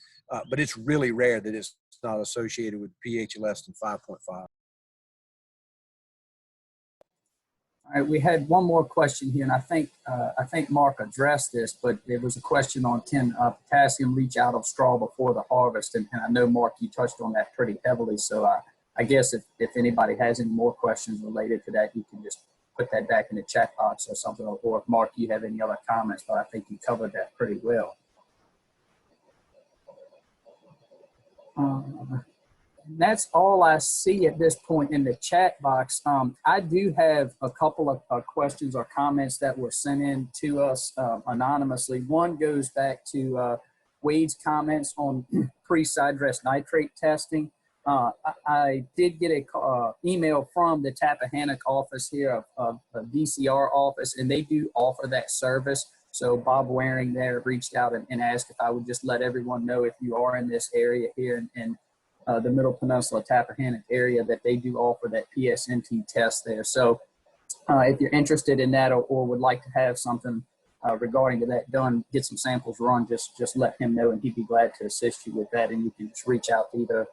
But it's really rare that it's not associated with pH less than 5.5. All right, we had one more question here, and I think Mark addressed this, but it was a question on potassium leach out of straw before the harvest, and I know, Mark, you touched on that pretty heavily, so I guess if anybody has any more questions related to that, you can just put that back in the chat box or something, or if, Mark, you have any other comments, but I think you covered that pretty well. that's all I see at this point in the chat box. I do have a couple of questions or comments that were sent in to us anonymously. One goes back to Wade's comments on pre-sidedress nitrate testing. I did get a email from the Tappahannock office here of DCR office, and they do offer that service. So Bob Waring there reached out and asked if I would just let everyone know if you are in this area here in the Middle Peninsula Tappahannock area that they do offer that PSNT test there. So if you're interested in that or would like to have something regarding to that done, get some samples run, just let him know and he'd be glad to assist you with that. And you can just reach out to either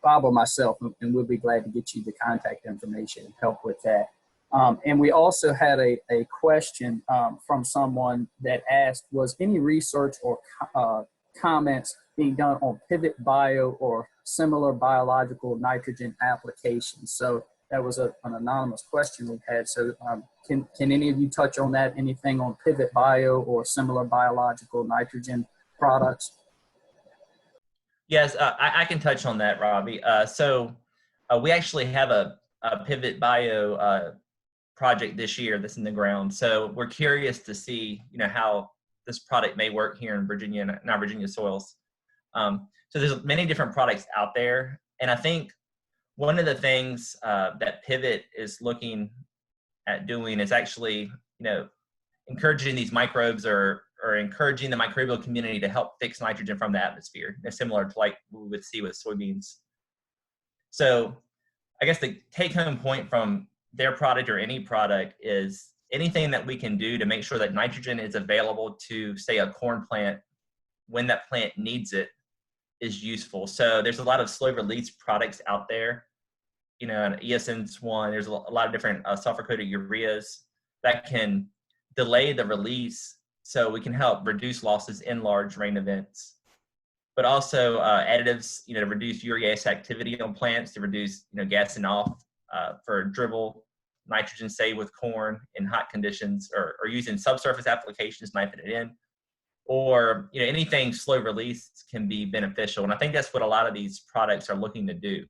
Bob or myself and we'll be glad to get you the contact information and help with that. And we also had a question from someone that asked, was any research or comments being done on Pivot Bio or similar biological nitrogen applications? So that was an anonymous question we had. So can any of you touch on that? Anything on Pivot Bio or similar biological nitrogen products? Yes, I can touch on that, Robbie. So we actually have a Pivot Bio project this year that's in the ground. So we're curious to see, how this product may work here in Virginia, in our Virginia soils. So there's many different products out there. And I think one of the things that Pivot is looking at doing is actually, encouraging these microbes or encouraging the microbial community to help fix nitrogen from the atmosphere, similar to like we would see with soybeans. So I guess the take-home point from their product or any product is anything that we can do to make sure that nitrogen is available to, say, a corn plant when that plant needs it is useful. So there's a lot of slow release products out there, and ESN's one. There's a lot of different sulfur-coated ureas that can delay the release so we can help reduce losses in large rain events. But also additives, to reduce urease activity on plants, to reduce, gassing off for dribble, nitrogen save with corn in hot conditions, or using subsurface applications, knifing it in, or anything slow release can be beneficial. And I think that's what a lot of these products are looking to do.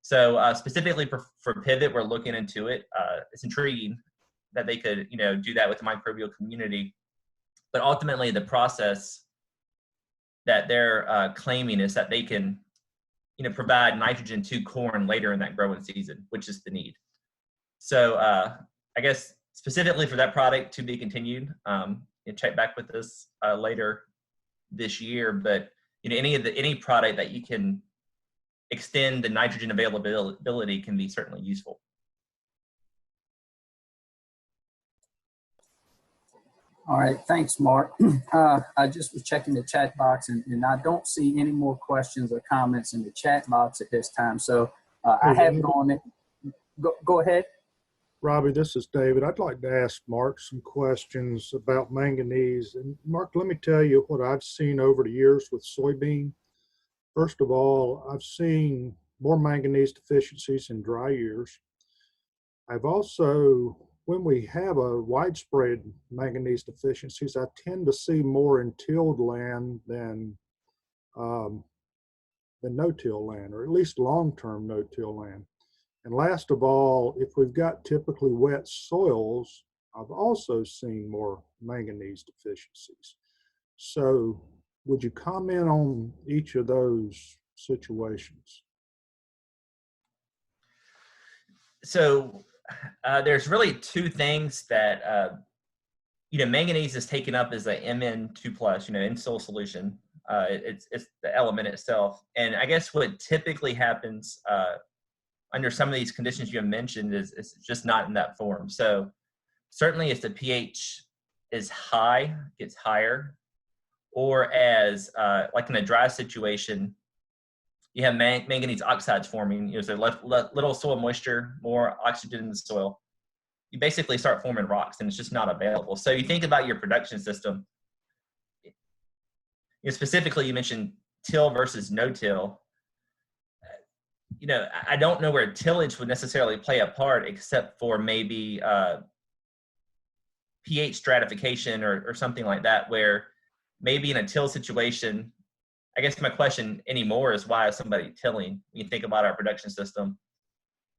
So specifically for Pivot, we're looking into it. It's intriguing that they could do that with the microbial community, but ultimately the process that they're claiming is that they can provide nitrogen to corn later in that growing season, which is the need. So I guess specifically for that product to be continued, check back with us later this year. But any product that you can extend the nitrogen availability can be certainly useful. All right, thanks, Mark. I just was checking the chat box and I don't see any more questions or comments in the chat box at this time. So I have gone it. Go ahead. Robbie, this is David. I'd like to ask Mark some questions about manganese. And Mark, let me tell you what I've seen over the years with soybean. First of all, I've seen more manganese deficiencies in dry years. I've also, when we have a widespread manganese deficiencies, I tend to see more in tilled land than no-till land, or at least long-term no-till land. And last of all, if we've got typically wet soils, I've also seen more manganese deficiencies. So would you comment on each of those situations? So there's really two things that, manganese is taken up as a Mn2+, in soil solution. It's the element itself. And I guess what typically happens under some of these conditions you have mentioned is it's just not in that form. So certainly if the pH is high, gets higher, or as like in a dry situation, you have manganese oxides forming, so little soil moisture, more oxygen in the soil. You basically start forming rocks and it's just not available. So you think about your production system. Specifically, you mentioned till versus no-till. I don't know where tillage would necessarily play a part except for maybe pH stratification or something like that, where maybe in a till situation, I guess my question anymore is why is somebody tilling? When you think about our production system,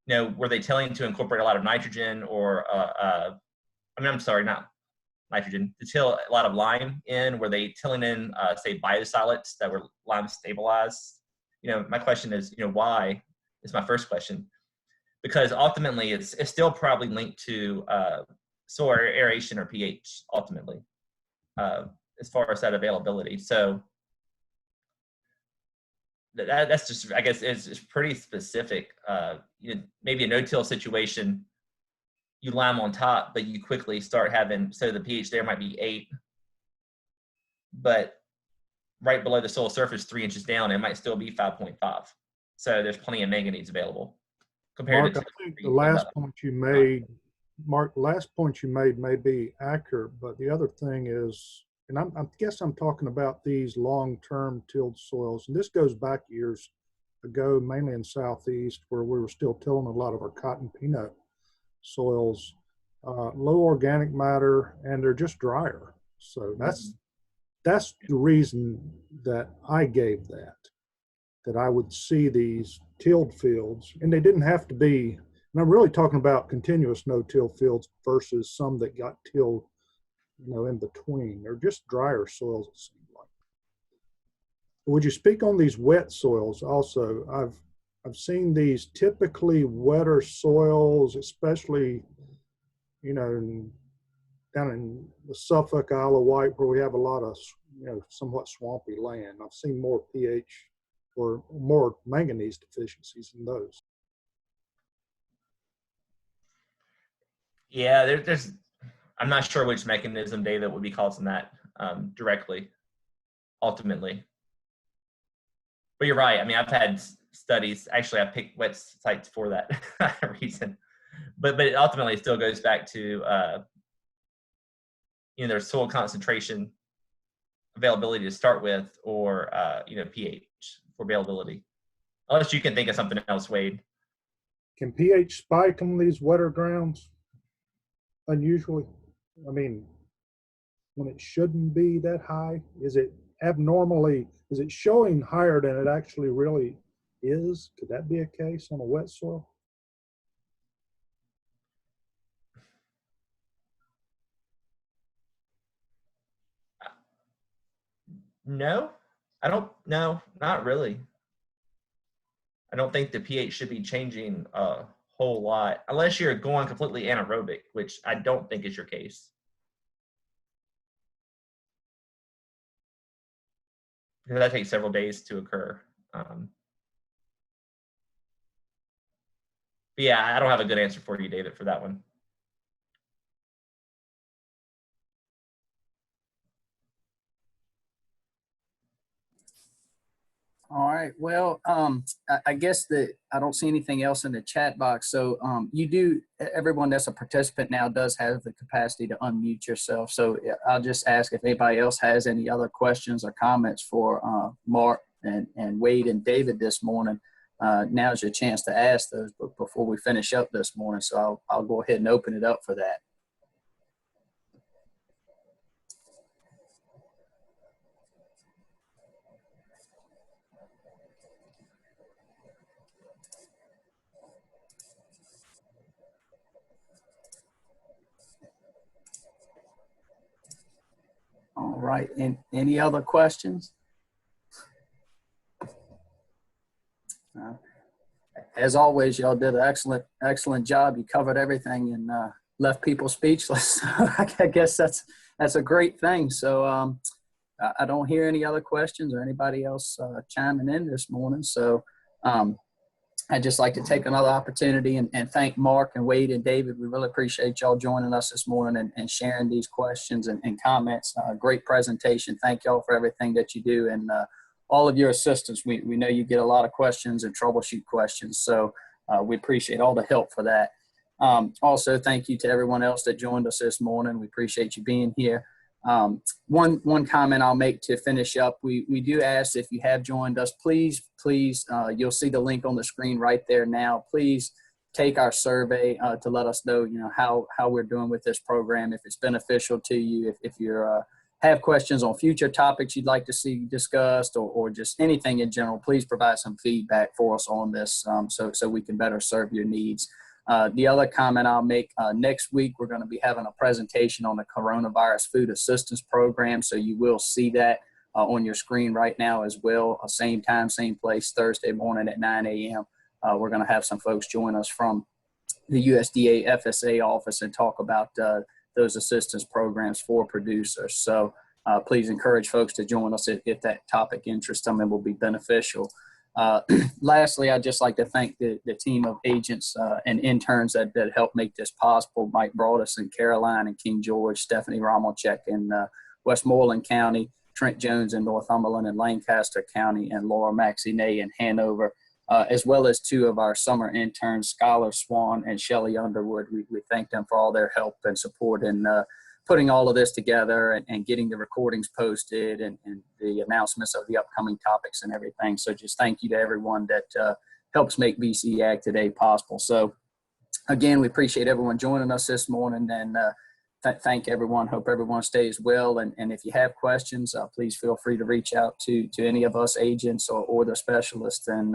were they tilling to incorporate a lot of nitrogen or, I'm sorry, not nitrogen, to till a lot of lime in? Were they tilling in, say, biosolids that were lime stabilized? My question is, why is my first question. Because ultimately it's still probably linked to soil aeration or pH ultimately, as far as that availability. So that's just, I guess it's pretty specific. Maybe a no-till situation, you lime on top, but you quickly start having, so the pH there might be 8, but right below the soil surface, 3 inches down, it might still be 5.5. So there's plenty of manganese available. Compared Mark, to I think the last point you made, Mark, the last point you made may be accurate, but the other thing is, and I guess I'm talking about these long-term tilled soils, and this goes back years ago, mainly in Southeast, where we were still tilling a lot of our cotton peanut soils, low organic matter, and they're just drier. So that's the reason that I gave that I would see these tilled fields, and they didn't have to be, and I'm really talking about continuous no-till fields versus some that got tilled, in between. They're just drier soils, it seemed like. Would you speak on these wet soils also? I've seen these typically wetter soils, especially, down in the Suffolk, Isle of Wight, where we have a lot of, somewhat swampy land. I've seen more pH or more manganese deficiencies in those. Yeah, there's, I'm not sure which mechanism, Dave, that would be causing that directly, ultimately. But you're right. I mean, I've had studies. Actually, I picked wet sites for that reason. But it ultimately still goes back to their soil concentration, availability to start with, or pH for availability. Unless you can think of something else, Wade. Can pH spike on these wetter grounds unusually? I mean, when it shouldn't be that high? Is it abnormally, is it showing higher than it actually really is? Could that be a case on a wet soil? No, I don't. No, not really. I don't think the pH should be changing a whole lot unless you're going completely anaerobic, which I don't think is your case. Because that takes several days to occur. But yeah, I don't have a good answer for you, David, for that one. All right. Well, I guess that I don't see anything else in the chat box. So everyone that's a participant now does have the capacity to unmute yourself. So I'll just ask if anybody else has any other questions or comments for Mark and Wade and David this morning. Now's your chance to ask those before we finish up this morning. So I'll go ahead and open it up for that. All right. And any other questions? As always, y'all did an excellent job. You covered everything and left people speechless. I guess that's a great thing. So I don't hear any other questions or anybody else chiming in this morning. So I'd just like to take another opportunity and thank Mark and Wade and David. We really appreciate y'all joining us this morning and sharing these questions and comments. Great presentation. Thank y'all for everything that you do and all of your assistance. We know you get a lot of questions and troubleshoot questions. So we appreciate all the help for that. Also, thank you to everyone else that joined us this morning. We appreciate you being here. One comment I'll make to finish up, we do ask if you have joined us, please, you'll see the link on the screen right there now. Please take our survey to let us know, how we're doing with this program, if it's beneficial to you, if you're have questions on future topics you'd like to see discussed, or just anything in general, please provide some feedback for us on this, so we can better serve your needs. The other comment I'll make, next week we're going to be having a presentation on the Coronavirus Food Assistance Program, so you will see that on your screen right now as well. Same time, same place, Thursday morning at 9 a.m. We're going to have some folks join us from the USDA FSA office and talk about those assistance programs for producers. So please encourage folks to join us if that topic interests them and will be beneficial. Lastly, I'd just like to thank the team of agents and interns that helped make this possible. Mike Broadus in Caroline and King George, Stephanie Ramelchek in Westmoreland County, Trent Jones in Northumberland and Lancaster County, and Laura Maxine in Hanover, as well as two of our summer interns, Skylar Swan and Shelly Underwood. We thank them for all their help and support in putting all of this together and getting the recordings posted and the announcements of the upcoming topics and everything. So just thank you to everyone that helps make BC Ag Today possible. So again, we appreciate everyone joining us this morning, and thank everyone. Hope everyone stays well. And if you have questions, please feel free to reach out to any of us agents or the specialists, and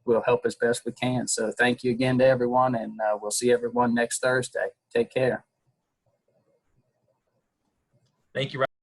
we'll help as best we can. So thank you again to everyone, and we'll see everyone next Thursday. Take care. Thank you,